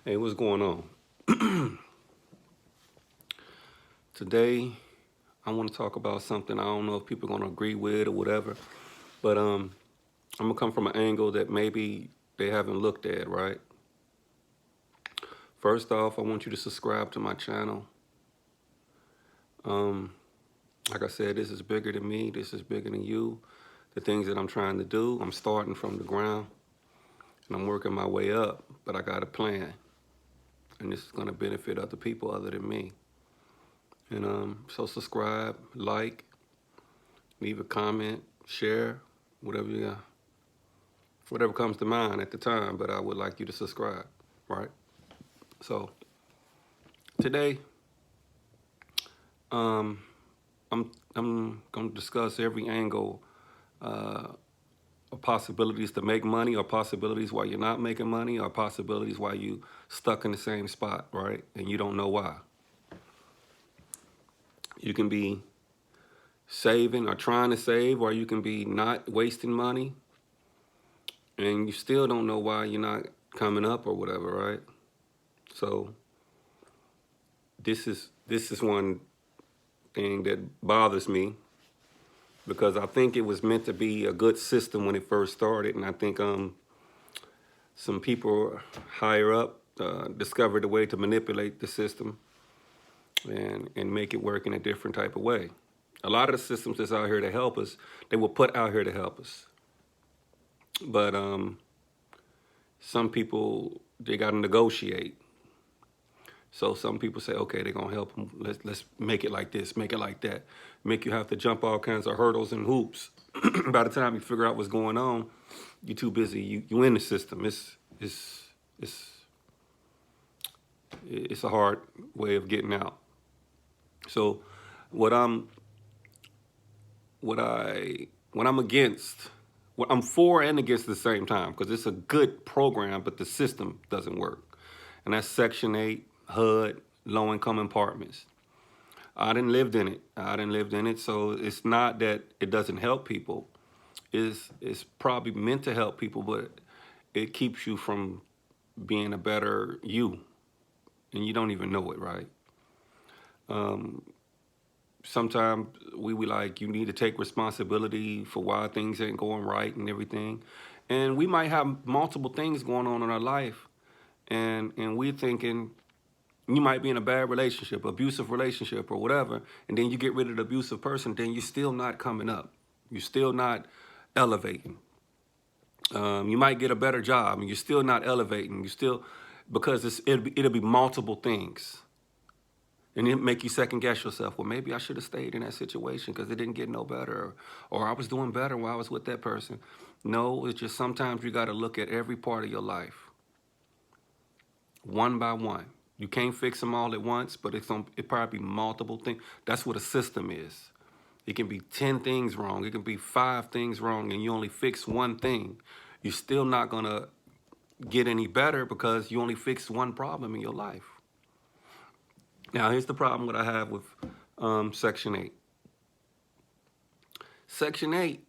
Hey, what's going on? Today, I want to talk about something I don't know if people are going to agree with or whatever, but I'm going to come from an angle that maybe they haven't looked at, right? First off, I want you to subscribe to my channel. Um, like I said, this is bigger than me. This is bigger than you. The things that I'm trying to do, I'm starting from the ground and I'm working my way up, but I got a plan. And this is going to benefit other people other than me. And so subscribe, like, leave a comment, share, whatever whatever comes to mind at the time. But I would like you to subscribe, right? So today, um, I'm going to discuss every angle of possibilities to make money, or possibilities why you're not making money, or possibilities why you stuck in the same spot, right? And you don't know why. You can be saving or trying to save, or you can be not wasting money, and you still don't know why you're not coming up or whatever, right? So this is one thing that bothers me, because I think it was meant to be a good system when it first started, and I think some people higher up discovered a way to manipulate the system and make it work in a different type of way. A lot of the systems that's out here to help us, they were put out here to help us, but some people, they got to negotiate. So some people say, okay, they're gonna help them. Let's make it like this, make it like that, make you have to jump all kinds of hurdles and hoops. By the time you figure out what's going on, you're too busy. You in the system. It's it's a hard way of getting out. So what I'm what I'm against, what I'm for and against at the same time, because it's a good program, but the system doesn't work. And that's Section 8, HUD, low-income apartments. I didn't lived in it. I didn't lived in it, so it's not that it doesn't help people. It's probably meant to help people, but it keeps you from being a better you, and you don't even know it, right? Sometimes we like, you need to take responsibility for why things ain't going right and everything. And we might have multiple things going on in our life, and we're thinking, you might be in a bad relationship, abusive relationship or whatever, and then you get rid of the abusive person, then you're still not coming up. You're still not elevating. You might get a better job and you're still not elevating. You still, because it'll be multiple things. And it make you second guess yourself. Well, maybe I should have stayed in that situation because it didn't get no better. Or I was doing better while I was with that person. No, it's just sometimes you got to look at every part of your life, one by one. You can't fix them all at once, but it probably be multiple things. That's what a system is. It can be 10 things wrong. It can be 5 things wrong, and you only fix one thing. You're still not going to get any better because you only fixed one problem in your life. Now, here's the problem that I have with Section 8. Section 8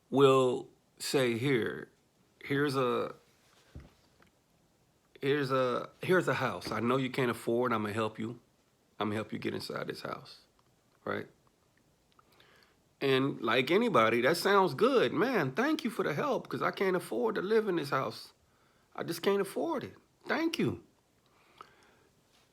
will say, here's a house. I know you can't afford. I'm gonna help you. I'm gonna help you get inside this house, right? And like anybody, that sounds good, man. Thank you for the help, because I can't afford to live in this house. I just can't afford it. Thank you.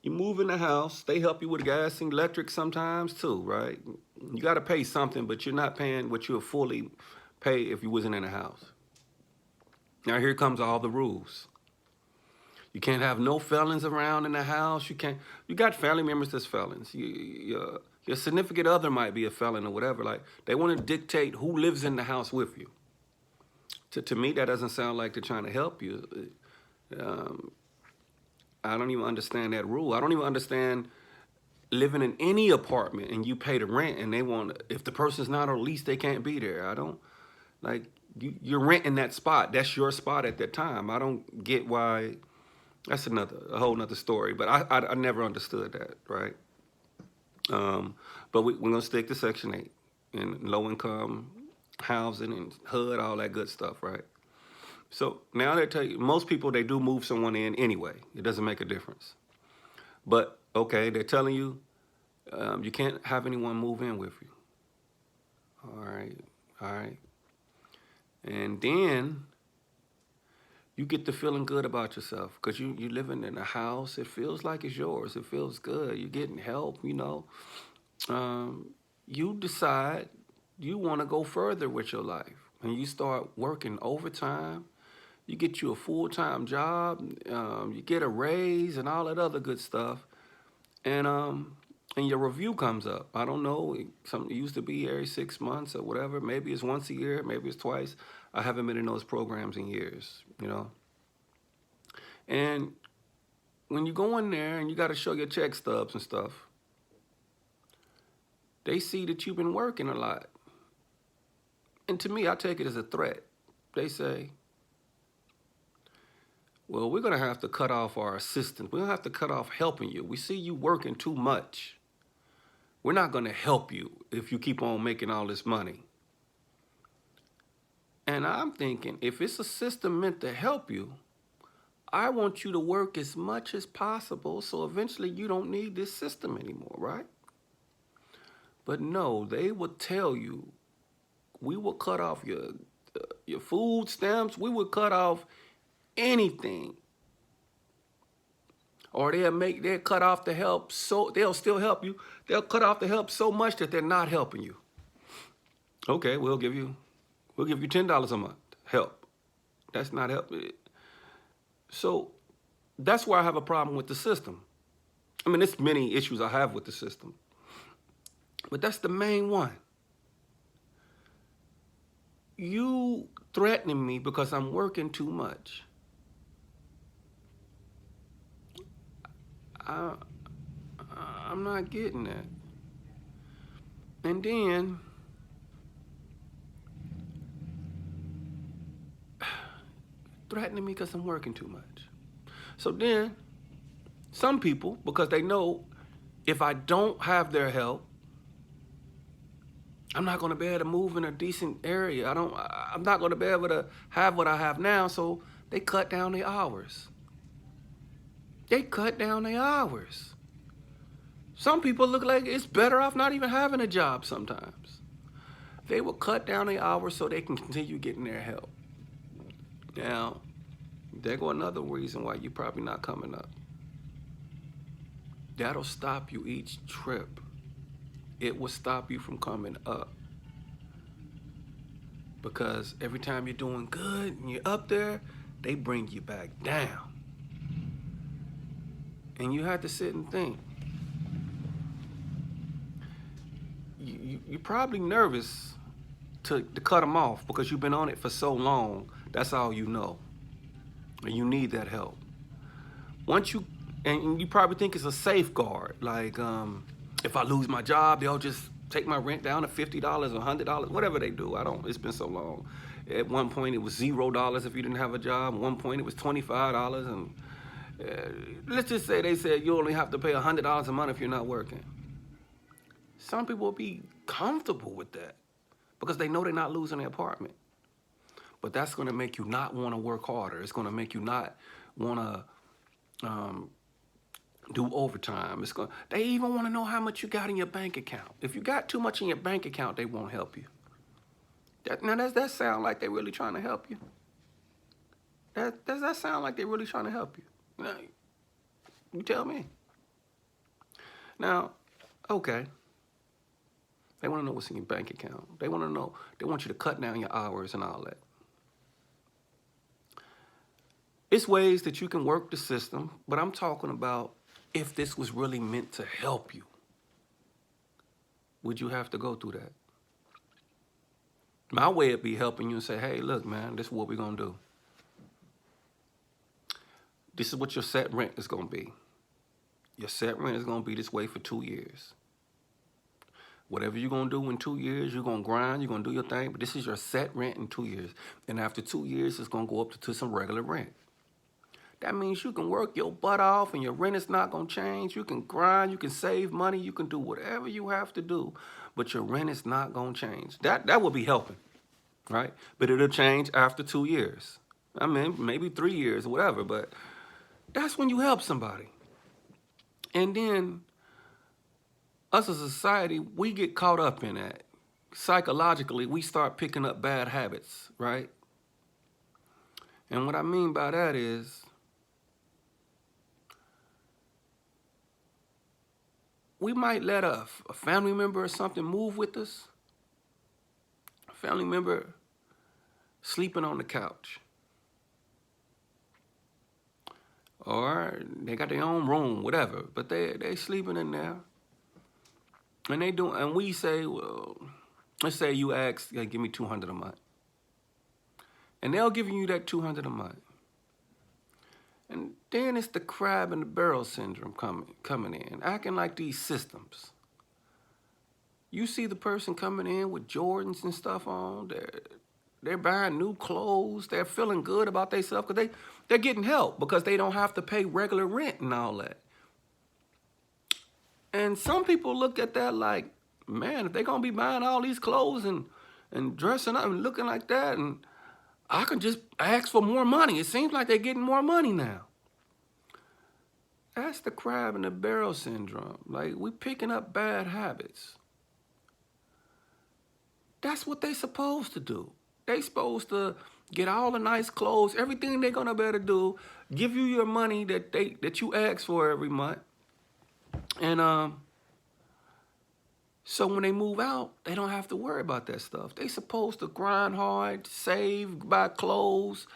You move in the house. They help you with gas and electric sometimes too, right? You got to pay something, but you're not paying what you'll fully pay if you wasn't in the house. Now here comes all the rules. You can't have no felons around in the house. You got family members that's felons. Your significant other might be a felon or whatever. Like, they want to dictate who lives in the house with you. To me, that doesn't sound like they're trying to help you. I don't even understand that rule. I don't even understand living in any apartment and you pay the rent and they want, if the person's not on lease, they can't be there. I don't, like, you're renting that spot. That's your spot at that time. I don't get why. That's a whole nother story. But I never understood that, right? But we're gonna stick to Section 8 and low income housing and HUD, all that good stuff, right? So now they tell you, most people, they do move someone in anyway. It doesn't make a difference. But okay, they're telling you you can't have anyone move in with you. All right, all right. And then you get to feeling good about yourself because you're living in a house. It feels like it's yours. It feels good. You're getting help, you know. Um, you decide you want to go further with your life. And you start working overtime. You get you a full-time job. You get a raise and all that other good stuff. And and your review comes up. I don't know. It used to be every 6 months or whatever. Maybe it's once a year. Maybe it's twice. I haven't been in those programs in years, you know. And when you go in there and you got to show your check stubs and stuff, they see that you've been working a lot. And to me, I take it as a threat. They say, well, we're going to have to cut off our assistance. We're going to have to cut off helping you. We see you working too much. We're not going to help you if you keep on making all this money. And I'm thinking, if it's a system meant to help you, I want you to work as much as possible so eventually you don't need this system anymore, right? But no, they would tell you, we will cut off your food stamps, we will cut off anything. Or they'll cut off the help, so they'll still help you. They'll cut off the help so much that they're not helping you. Okay, we'll give you $10 a month help. That's not help. So that's why I have a problem with the system. I mean, there's many issues I have with the system, but that's the main one. You threatening me because I'm working too much. I'm not getting that. And then threatening me because I'm working too much. So then some people, because they know if I don't have their help, I'm not going to be able to move in a decent area. I'm not going to be able to have what I have now, so they cut down their hours. They cut down their hours. Some people look like it's better off not even having a job sometimes. They will cut down their hours so they can continue getting their help. Now, there go another reason why you're probably not coming up. That'll stop you each trip. It will stop you from coming up. Because every time you're doing good and you're up there, they bring you back down. And you have to sit and think. You're probably nervous to cut them off because you've been on it for so long. That's all you know. And you need that help. And you probably think it's a safeguard. Like, if I lose my job, they'll just take my rent down to $50 or $100, whatever they do. It's been so long. At one point, it was $0 if you didn't have a job. At one point, it was $25. And let's just say they said you only have to pay $100 a month if you're not working. Some people will be comfortable with that because they know they're not losing their apartment. But that's going to make you not want to work harder. It's going to make you not want to do overtime. They even want to know how much you got in your bank account. If you got too much in your bank account, they won't help you. Does that sound like they're really trying to help you? Does that sound like they're really trying to help you? You tell me. Now, okay. They want to know what's in your bank account. They want you to cut down your hours and all that. It's ways that you can work the system, but I'm talking about if this was really meant to help you. Would you have to go through that? My way would be helping you and say, hey, look, man, this is what we're going to do. This is what your set rent is going to be. Your set rent is going to be this way for 2 years. Whatever you're going to do in 2 years, you're going to grind, you're going to do your thing, but this is your set rent in 2 years. And after 2 years, it's going to go up to some regular rent. That means you can work your butt off and your rent is not going to change. You can grind, you can save money, you can do whatever you have to do, but your rent is not going to change. That will be helping, right? But it'll change after 2 years. I mean, maybe 3 years or whatever, but that's when you help somebody. And then us as a society, we get caught up in that. Psychologically, we start picking up bad habits, right? And what I mean by that is we might let a family member or something move with us. A family member sleeping on the couch. Or they got their own room, whatever, but they sleeping in there. And we say, well, let's say you ask, yeah, give me $200 a month. And they'll give you that $200 a month. And then it's the crab in the barrel syndrome coming in, acting like these systems. You see the person coming in with Jordans and stuff on, they're buying new clothes, they're feeling good about themselves because they're getting help because they don't have to pay regular rent and all that. And some people look at that like, man, if they're going to be buying all these clothes and dressing up and looking like that, and I can just ask for more money. It seems like they're getting more money now. That's the crab in the barrel syndrome. Like, we picking up bad habits. That's what they supposed to do. They supposed to get all the nice clothes, everything they're going to better do, give you your money that you ask for every month. And so when they move out, they don't have to worry about that stuff. They supposed to grind hard, save, buy clothes.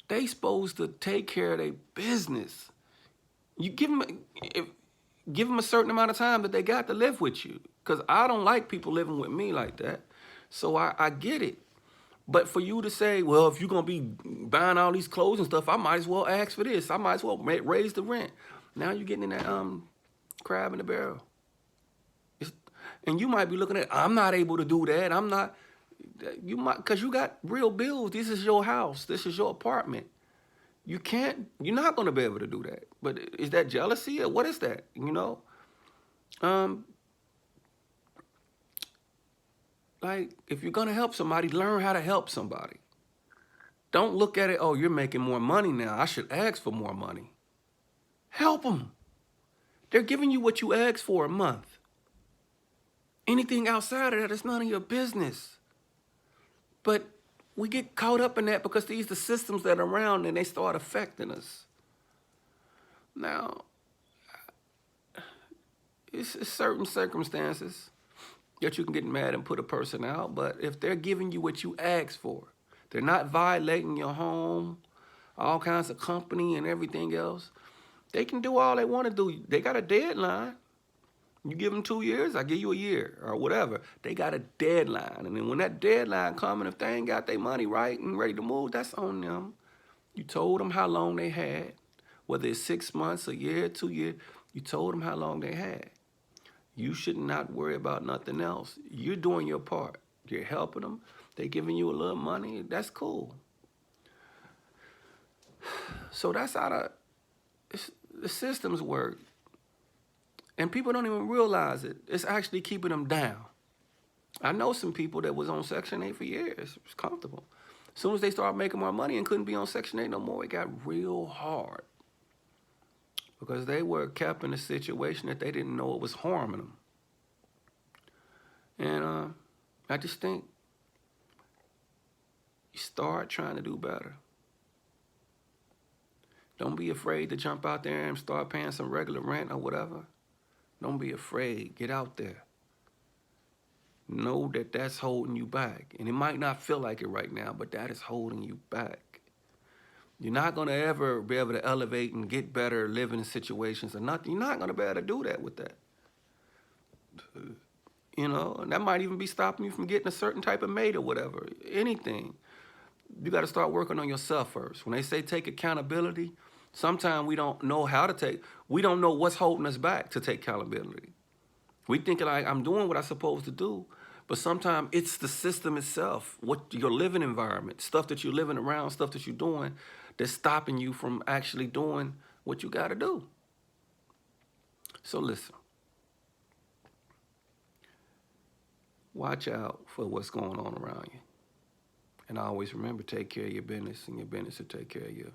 They supposed to take care of their business. You give them a certain amount of time that they got to live with you. Because I don't like people living with me like that. So I get it. But for you to say, well, if you're going to be buying all these clothes and stuff, I might as well ask for this. I might as well raise the rent. Now you're getting in that crab in the barrel. And you might be looking at, I'm not able to do that. I'm not, you might, because you got real bills. This is your house. This is your apartment. You're not going to be able to do that. But is that jealousy or what is that? You know? Like, if you're going to help somebody, learn how to help somebody. Don't look at it, oh, you're making more money now. I should ask for more money. Help them. They're giving you what you asked for a month. Anything outside of that is none of your business. But we get caught up in that because these are the systems that are around and they start affecting us. Now, it's certain circumstances that you can get mad and put a person out, but if they're giving you what you asked for, they're not violating your home, all kinds of company and everything else, they can do all they want to do. They got a deadline. You give them 2 years, I give you a year or whatever. They got a deadline. And then when that deadline comes, and if they ain't got their money right and ready to move, that's on them. You told them how long they had, whether it's 6 months, a year, 2 years, you told them how long they had. You should not worry about nothing else. You're doing your part. You're helping them. They're giving you a little money. That's cool. So that's how the systems work. And people don't even realize it. It's actually keeping them down. I know some people that was on Section 8 for years. It was comfortable. As soon as they started making more money and couldn't be on Section 8 no more, it got real hard. Because they were kept in a situation that they didn't know it was harming them. And I just think you start trying to do better. Don't be afraid to jump out there and start paying some regular rent or whatever. Don't be afraid. Get out there. Know that that's holding you back. And it might not feel like it right now, but that is holding you back. You're not going to ever be able to elevate and get better living situations or nothing. You're not going to be able to do that with that. You know, and that might even be stopping you from getting a certain type of mate or whatever. Anything. You got to start working on yourself first. When they say take accountability, sometimes we don't know how to we don't know what's holding us back to take accountability. We think like, I'm doing what I'm supposed to do, but sometimes it's the system itself, what your living environment, stuff that you're living around, stuff that you're doing, that's stopping you from actually doing what you got to do. So listen. Watch out for what's going on around you. And always remember, take care of your business, and your business will take care of you.